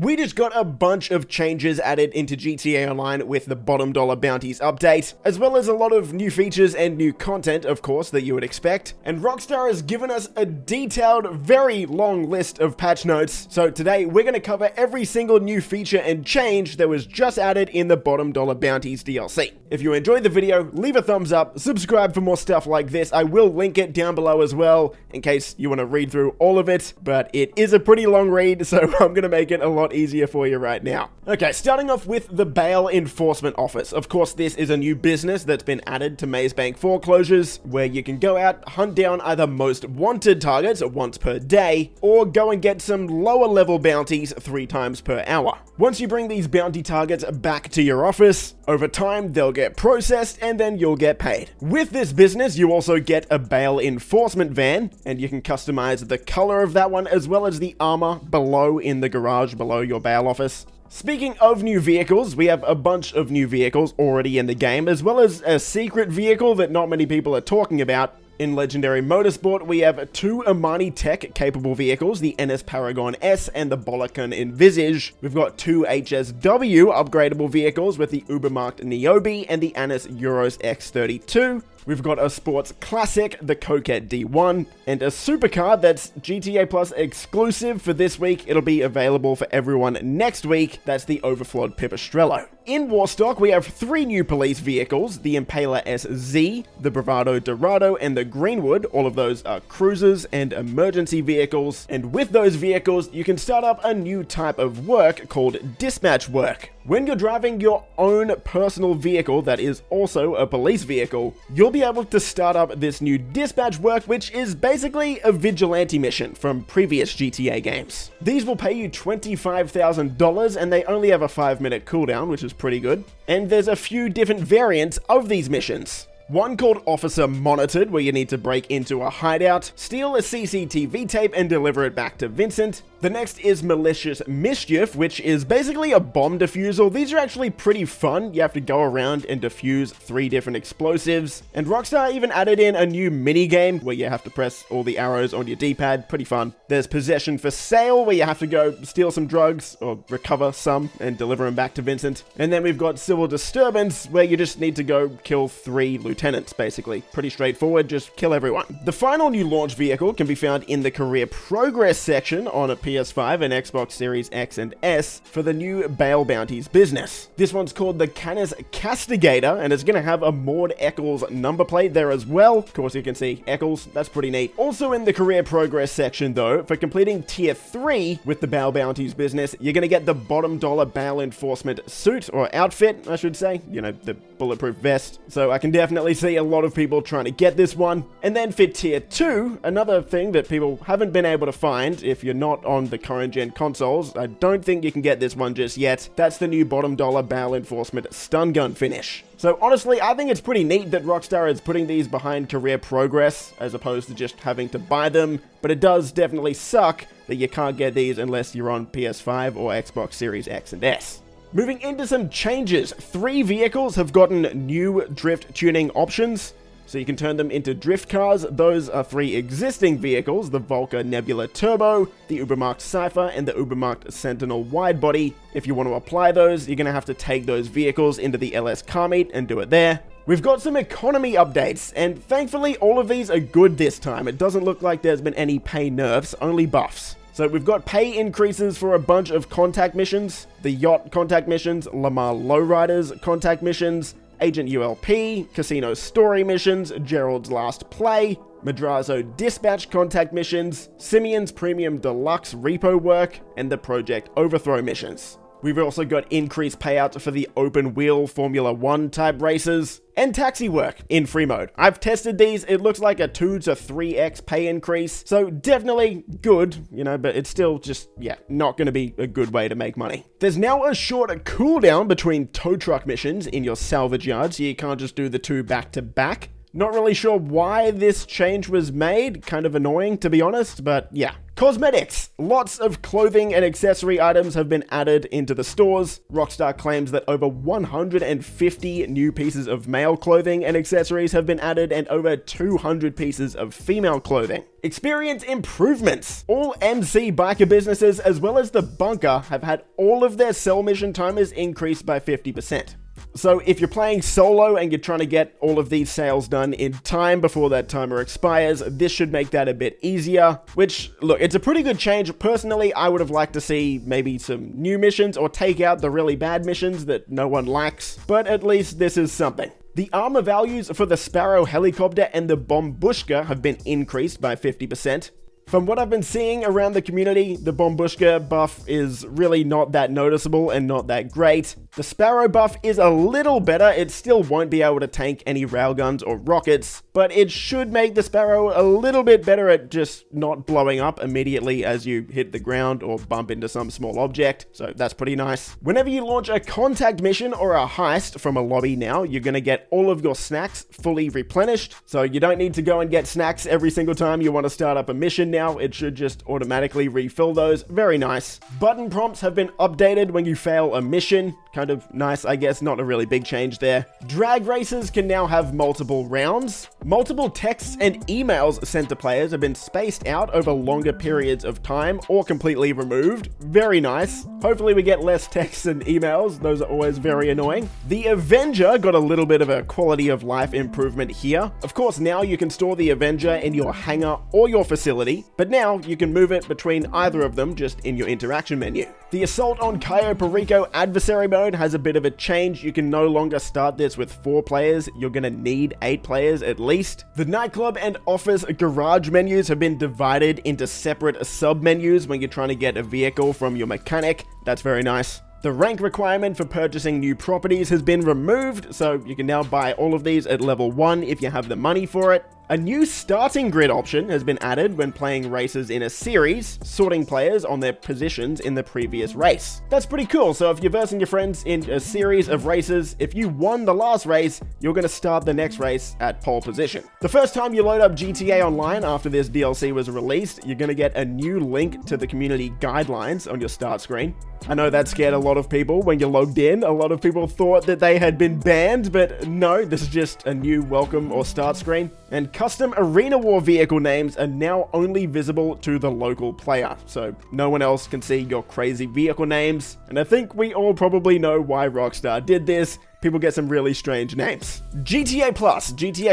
We just got a bunch of changes added into GTA Online with the bottom dollar bounties update, as well as a lot of new features and new content, of course, that you would expect. And Rockstar has given us a detailed, very long list of patch notes. So today we're going to cover every single new feature and change that was just added in the bottom dollar bounties DLC. If you enjoyed the video, leave a thumbs up, subscribe for more stuff like this. I will link it down below as well in case you want to read through all of it, but it is a pretty long read, so I'm going to make it a lot easier for you right now. Okay, starting off with the Bail Enforcement Office. Of course, this is a new business that's been added to Maze Bank foreclosures, where you can go out, hunt down either most wanted targets once per day, or go and get some lower level bounties 3 times per hour. Once you bring these bounty targets back to your office, over time they'll get processed and then you'll get paid. With this business, you also get a bail enforcement van, and you can customize the color of that one as well as the armor below in the garage below your bail office. Speaking of new vehicles, we have a bunch of new vehicles already in the game, as well as a secret vehicle that not many people are talking about. In Legendary Motorsport, we have 2 Amani Tech capable vehicles, the NS Paragon S and the Bolacan Envisage. We've got 2 HSW upgradable vehicles with the Ubermarkt Niobe and the Anis Euros X32. We've got a sports classic, the Coquette D1, and a supercar that's GTA Plus exclusive for this week. It'll be available for everyone next week. That's the Overflawed Pipistrello. In Warstock, we have 3 new police vehicles, the Impaler SZ, the Bravado Dorado, and the Greenwood. All of those are cruisers and emergency vehicles. And with those vehicles, you can start up a new type of work called dispatch work. When you're driving your own personal vehicle that is also a police vehicle, you'll be able to start up this new dispatch work, which is basically a vigilante mission from previous GTA games. These will pay you $25,000 and they only have a 5-minute cooldown, which is pretty good. And there's a few different variants of these missions. One called Officer Monitored, where you need to break into a hideout, steal a CCTV tape and deliver it back to Vincent. The next is Malicious Mischief, which is basically a bomb defusal. These are actually pretty fun. You have to go around and defuse 3 different explosives. And Rockstar even added in a new mini-game where you have to press all the arrows on your D-pad. Pretty fun. There's Possession for Sale, where you have to go steal some drugs, or recover some, and deliver them back to Vincent. And then we've got Civil Disturbance, where you just need to go kill 3 lieutenants, basically. Pretty straightforward, just kill everyone. The final new launch vehicle can be found in the Career Progress section on a PS5 and Xbox Series X and S for the new Bail Bounties business. This one's called the Canis Castigator, and it's going to have a Maud Eccles number plate there as well. Of course, you can see Eccles, that's pretty neat. Also in the Career Progress section though, for completing Tier 3 with the Bail Bounties business, you're going to get the bottom dollar bail enforcement suit, or outfit, I should say. You know, the bulletproof vest. So I can definitely see a lot of people trying to get this one. And then for Tier 2, another thing that people haven't been able to find if you're not on the current gen consoles, I don't think you can get this one just yet. That's the new bottom dollar bail enforcement stun gun finish. So honestly, I think it's pretty neat that Rockstar is putting these behind Career Progress as opposed to just having to buy them, but it does definitely suck that you can't get these unless you're on PS5 or Xbox Series X and S. Moving into some changes, 3 vehicles have gotten new drift tuning options, so you can turn them into drift cars. Those are 3 existing vehicles, the Volca Nebula Turbo, the Ubermarkt Cypher, and the Ubermarkt Sentinel Widebody. If you want to apply those, you're going to have to take those vehicles into the LS car meet and do it there. We've got some economy updates, and thankfully all of these are good this time. It doesn't look like there's been any pay nerfs, only buffs. So we've got pay increases for a bunch of contact missions, the Yacht contact missions, Lamar Lowriders contact missions, Agent ULP, Casino Story missions, Gerald's Last Play, Madrazo Dispatch contact missions, Simeon's Premium Deluxe repo work, and the Project Overthrow missions. We've also got increased payouts for the open wheel Formula 1 type races, and taxi work in free mode. I've tested these, it looks like a 2 to 3x pay increase, so definitely good, you know, but it's still just, yeah, not going to be a good way to make money. There's now a shorter cooldown between tow truck missions in your salvage yard, so you can't just do the 2 back to back. Not really sure why this change was made, kind of annoying to be honest, but yeah. Cosmetics. Lots of clothing and accessory items have been added into the stores. Rockstar claims that over 150 new pieces of male clothing and accessories have been added and over 200 pieces of female clothing. Experience improvements. All MC biker businesses as well as the bunker have had all of their sell mission timers increased by 50%. So if you're playing solo and you're trying to get all of these sales done in time before that timer expires, this should make that a bit easier, which, look, it's a pretty good change. Personally, I would have liked to see maybe some new missions or take out the really bad missions that no one likes, but at least this is something. The armor values for the Sparrow helicopter and the Bombushka have been increased by 50%. From what I've been seeing around the community, the Bombushka buff is really not that noticeable and not that great. The Sparrow buff is a little better. It still won't be able to tank any railguns or rockets, but it should make the Sparrow a little bit better at just not blowing up immediately as you hit the ground or bump into some small object, so that's pretty nice. Whenever you launch a contact mission or a heist from a lobby now, you're going to get all of your snacks fully replenished, so you don't need to go and get snacks every single time you want to start up a mission now. It should just automatically refill those. Very nice. Button prompts have been updated when you fail a mission. Kind of nice, I guess. Not a really big change there. Drag races can now have multiple rounds. Multiple texts and emails sent to players have been spaced out over longer periods of time or completely removed. Very nice. Hopefully we get less texts and emails. Those are always very annoying. The Avenger got a little bit of a quality of life improvement here. Of course, now you can store the Avenger in your hangar or your facility, but now you can move it between either of them just in your interaction menu. The Assault on Cayo Perico adversary mode has a bit of a change. You can no longer start this with 4 players. You're gonna need 8 players at least. The nightclub and office garage menus have been divided into separate sub-menus when you're trying to get a vehicle from your mechanic. That's very nice. The rank requirement for purchasing new properties has been removed, so you can now buy all of these at level 1 if you have the money for it. A new starting grid option has been added when playing races in a series, sorting players on their positions in the previous race. That's pretty cool, so if you're versing your friends in a series of races, if you won the last race, you're going to start the next race at pole position. The first time you load up GTA Online after this DLC was released, you're going to get a new link to the community guidelines on your start screen. I know that scared a lot of people when you logged in. A lot of people thought that they had been banned, but no, this is just a new welcome or start screen. And custom Arena War vehicle names are now only visible to the local player, so no one else can see your crazy vehicle names. And I think we all probably know why Rockstar did this. People get some really strange names. GTA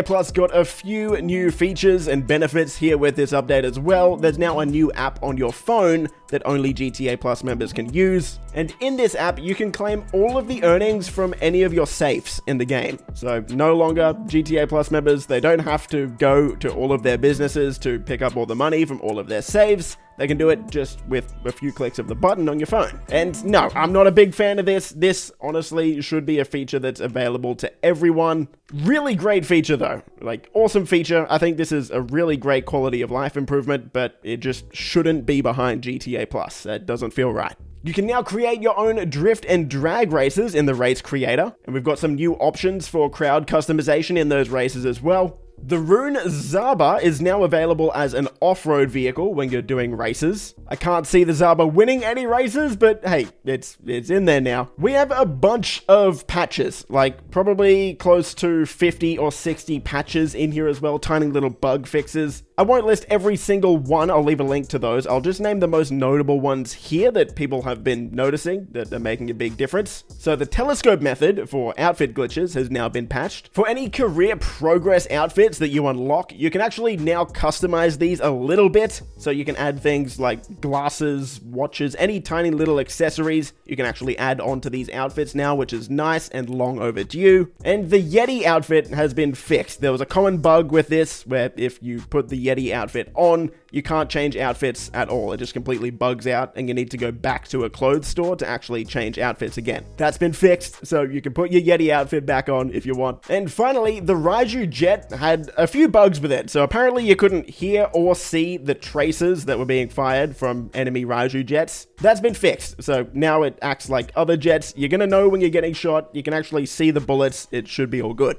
Plus got a few new features and benefits here with this update as well. There's now a new app on your phone that only GTA Plus members can use. And in this app, you can claim all of the earnings from any of your safes in the game. So no longer GTA Plus members, they don't have to go to all of their businesses to pick up all the money from all of their saves. They can do it just with a few clicks of the button on your phone. And no, I'm not a big fan of this. This honestly should be a feature that's available to everyone. Really great feature though. Like, awesome feature. I think this is a really great quality of life improvement, but it just shouldn't be behind GTA Plus. That doesn't feel right. You can now create your own drift and drag races in the race creator, and we've got some new options for crowd customization in those races as well. The Rune Zaba is now available as an off-road vehicle when you're doing races. I can't see the Zaba winning any races, but hey, it's in there now. We have a bunch of patches, like probably close to 50 or 60 patches in here as well, tiny little bug fixes. I won't list every single one, I'll leave a link to those. I'll just name the most notable ones here that people have been noticing that are making a big difference. So the telescope method for outfit glitches has now been patched. For any career progress outfits that you unlock, you can actually now customize these a little bit. So you can add things like glasses, watches, any tiny little accessories you can actually add onto these outfits now, which is nice and long overdue. And the Yeti outfit has been fixed. There was a common bug with this where if you put the Yeti outfit on, you can't change outfits at all. It just completely bugs out and you need to go back to a clothes store to actually change outfits again. That's been fixed, so you can put your Yeti outfit back on if you want. And finally, the Raiju jet had a few bugs with it. So apparently you couldn't hear or see the traces that were being fired from enemy Raiju jets. That's been fixed, so now it acts like other jets. You're gonna know when you're getting shot. You can actually see the bullets. It should be all good.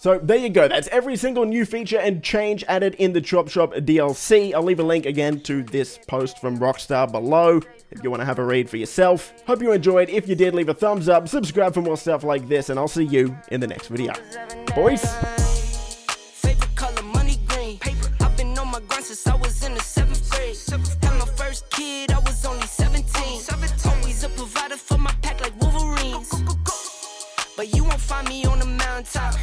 So there you go, that's every single new feature and change added in the Chop Shop DLC. I'll leave a link again to this post from Rockstar below if you want to have a read for yourself. Hope you enjoyed. If you did, leave a thumbs up, subscribe for more stuff like this, and I'll see you in the next video. Boys! Favorite color, money green. I've been on my grind since I was in the 7th grade. Had my first kid, I was only 17. Always a provider for my pack like Wolverines. But you won't find me on the mountaintop.